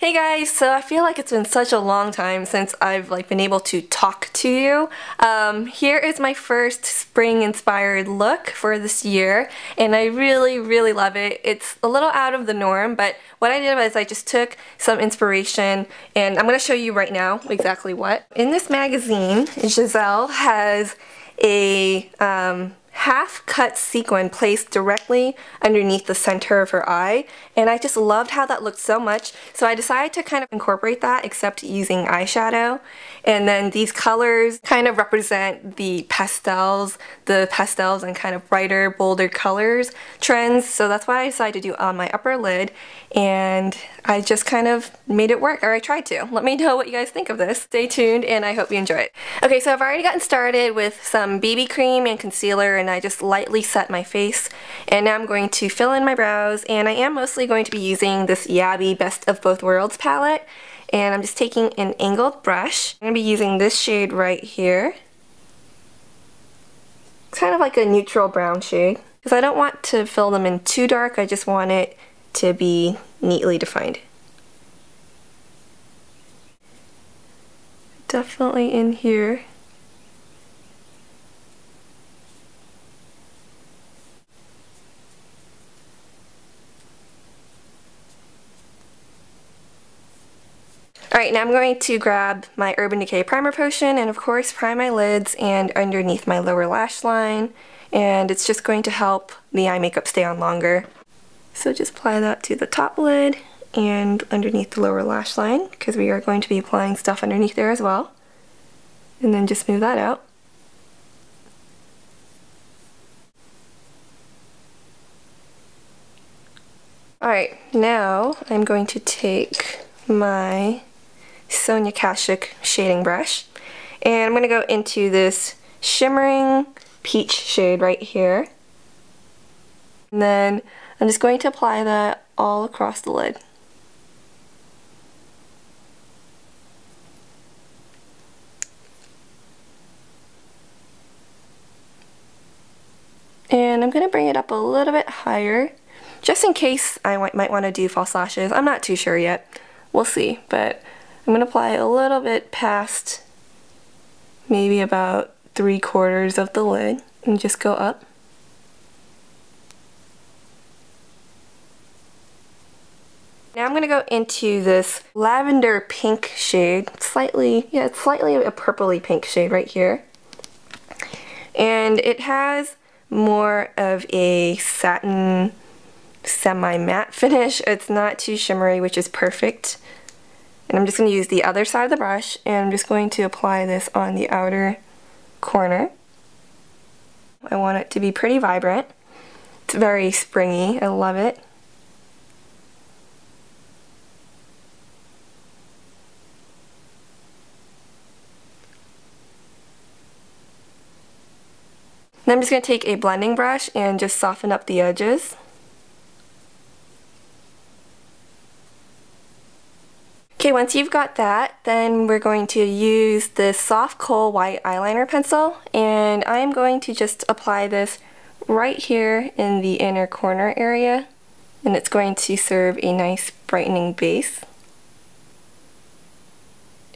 Hey guys, so I feel like it's been such a long time since I've been able to talk to you. Here is my first spring inspired look for this year and I really love it. It's a little out of the norm, but what I did was I just took some inspiration and I'm going to show you right now exactly what. In this magazine, Giselle has a half-cut sequin placed directly underneath the center of her eye, and I just loved how that looked so much, so I decided to kind of incorporate that except using eyeshadow. And then these colors kind of represent the pastels and kind of brighter, bolder colors trends, so that's what I decided to do on my upper lid, and I just kind of made it work, or I tried to. Let me know what you guys think of this. Stay tuned and I hope you enjoy it. Okay, so I've already gotten started with some BB cream and concealer and I just lightly set my face, and now I'm going to fill in my brows, and I am mostly going to be using this Yaby Best of Both Worlds palette, and I'm just taking an angled brush. I'm going to be using this shade right here. It's kind of like a neutral brown shade, because I don't want to fill them in too dark, I just want it to be neatly defined. Definitely in here. Alright, now I'm going to grab my Urban Decay Primer Potion and of course prime my lids and underneath my lower lash line, and it's just going to help the eye makeup stay on longer. So just apply that to the top lid and underneath the lower lash line, because we are going to be applying stuff underneath there as well. And then just smooth that out. Alright, now I'm going to take my Sonia Kashuk shading brush, and I'm going to go into this shimmering peach shade right here, and then I'm just going to apply that all across the lid. And I'm going to bring it up a little bit higher, just in case I might want to do false lashes. I'm not too sure yet. We'll see, but I'm going to apply a little bit past maybe about 3/4 of the lid and just go up. Now I'm going to go into this lavender pink shade, it's slightly a purpley pink shade right here. And it has more of a satin semi-matte finish. It's not too shimmery, which is perfect. And I'm just going to use the other side of the brush, and I'm just going to apply this on the outer corner. I want it to be pretty vibrant. It's very springy. I love it. Then I'm just going to take a blending brush and just soften up the edges. Okay, once you've got that, then we're going to use this soft Kohl white eyeliner pencil, and I'm going to just apply this right here in the inner corner area, and it's going to serve a nice brightening base.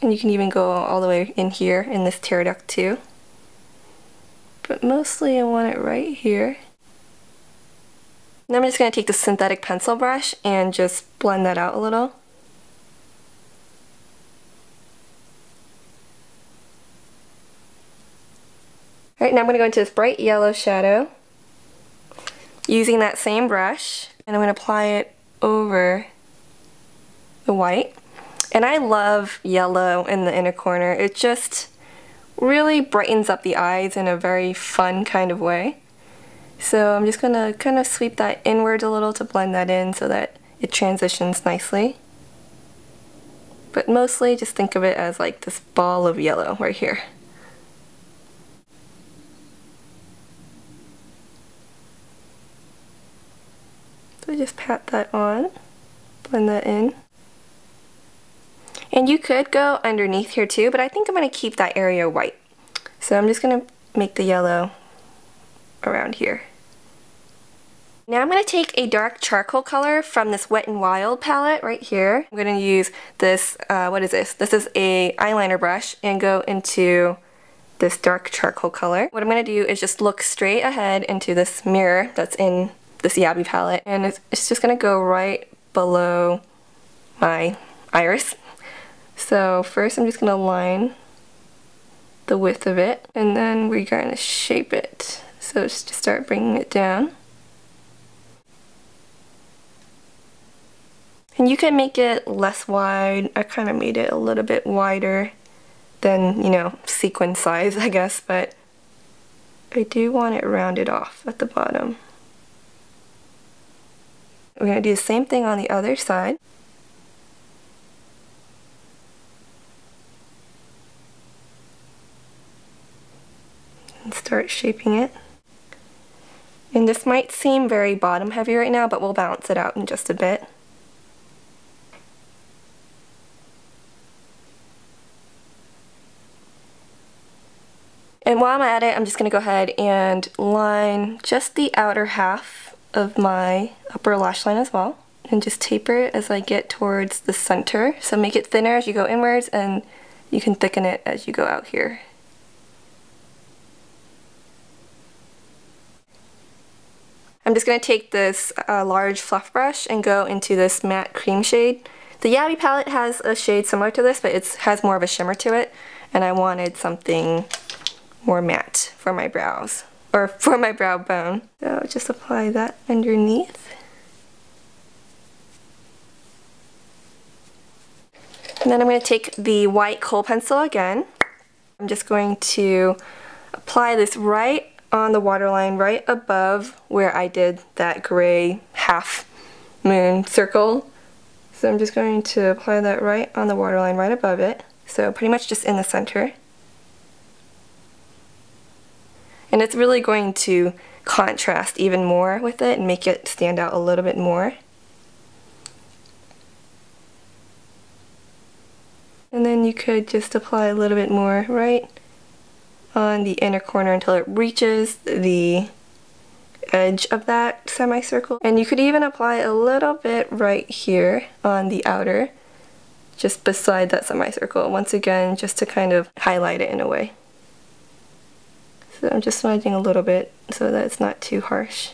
And you can even go all the way in here in this tear duct too. But mostly I want it right here. And I'm just going to take the synthetic pencil brush and just blend that out a little. Alright, now I'm going to go into this bright yellow shadow using that same brush, and I'm going to apply it over the white. And I love yellow in the inner corner. It just really brightens up the eyes in a very fun kind of way. So I'm just going to kind of sweep that inward a little to blend that in so that it transitions nicely. But mostly just think of it as like this ball of yellow right here. So just pat that on, blend that in. And you could go underneath here too, but I think I'm going to keep that area white. So I'm just going to make the yellow around here. Now I'm going to take a dark charcoal color from this Wet n Wild palette right here. I'm going to use this, what is this? This is a eyeliner brush and go into this dark charcoal color. What I'm going to do is just look straight ahead into this mirror that's in this Yaby palette, and it's just going to go right below my iris. So first I'm just going to line the width of it, and then we're going to shape it. So just start bringing it down. And you can make it less wide. I kind of made it a little bit wider than, you know, sequin size, I guess, but I do want it rounded off at the bottom. We're going to do the same thing on the other side. And start shaping it. And this might seem very bottom heavy right now, but we'll balance it out in just a bit. And while I'm at it, I'm just going to go ahead and line just the outer half of my upper lash line as well. And just taper it as I get towards the center. So make it thinner as you go inwards, and you can thicken it as you go out here. I'm just going to take this large fluff brush and go into this matte cream shade. The Yaby palette has a shade similar to this, but it has more of a shimmer to it, and I wanted something more matte for my brows, or for my brow bone. So just apply that underneath. And then I'm going to take the white Kohl pencil again. I'm just going to apply this right on the waterline, right above where I did that gray half moon circle. So I'm just going to apply that right on the waterline, right above it. So pretty much just in the center. And it's really going to contrast even more with it and make it stand out a little bit more. And then you could just apply a little bit more right on the inner corner until it reaches the edge of that semicircle. And you could even apply a little bit right here on the outer, just beside that semicircle, once again just to kind of highlight it in a way. So I'm just smudging a little bit so that it's not too harsh.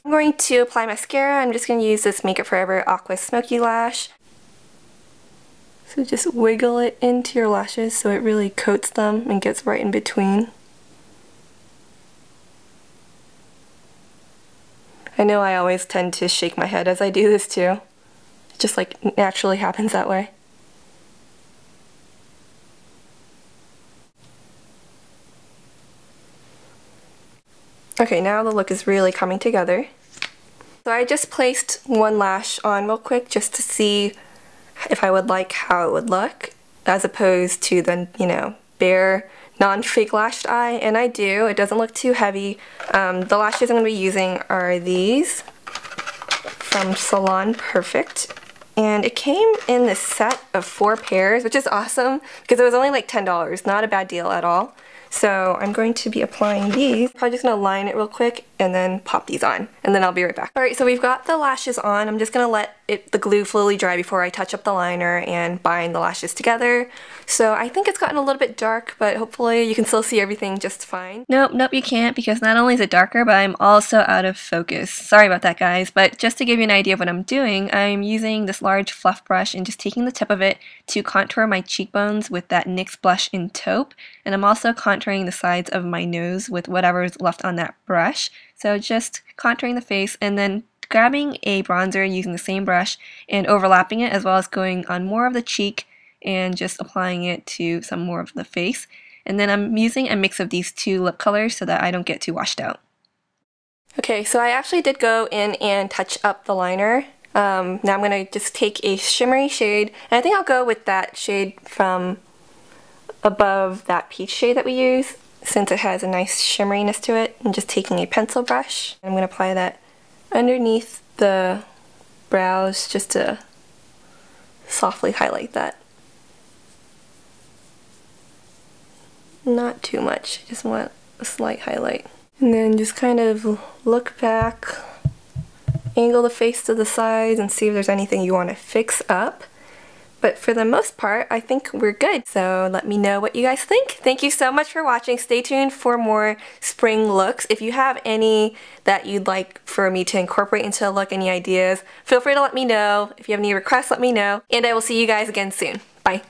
I'm going to apply mascara. I'm just going to use this Make It Forever Aqua Smoky Lash. So just wiggle it into your lashes so it really coats them and gets right in between. I know I always tend to shake my head as I do this too. It just like naturally happens that way. Okay, now the look is really coming together. So I just placed one lash on real quick just to see if I would like how it would look, as opposed to the, you know, bare non-fake lashed eye, and I do. It doesn't look too heavy. The lashes I'm going to be using are these from Salon Perfect, and it came in this set of 4 pairs, which is awesome because it was only like $10, not a bad deal at all. So I'm going to be applying these. Probably just going to line it real quick and then pop these on, and then I'll be right back. Alright, so we've got the lashes on. I'm just going to let the glue slowly dry before I touch up the liner and bind the lashes together. So I think it's gotten a little bit dark, but hopefully you can still see everything just fine. Nope, you can't, because not only is it darker, but I'm also out of focus. Sorry about that, guys, but just to give you an idea of what I'm doing, I'm using this large fluff brush and just taking the tip of it to contour my cheekbones with that NYX blush in Taupe, and I'm also contouring the sides of my nose with whatever's left on that brush. So just contouring the face and then grabbing a bronzer using the same brush and overlapping it, as well as going on more of the cheek and just applying it to some more of the face. And then I'm using a mix of these 2 lip colors so that I don't get too washed out. Okay, so I actually did go in and touch up the liner. Now I'm going to just take a shimmery shade, and I think I'll go with that shade from above that peach shade that we use, since it has a nice shimmeriness to it. I'm just taking a pencil brush. I'm going to apply that underneath the brows just to softly highlight that. Not too much, I just want a slight highlight. And then just kind of look back, angle the face to the sides and see if there's anything you want to fix up. But for the most part, I think we're good. So let me know what you guys think. Thank you so much for watching. Stay tuned for more spring looks. If you have any that you'd like for me to incorporate into a look, any ideas, feel free to let me know. If you have any requests, let me know. And I will see you guys again soon. Bye.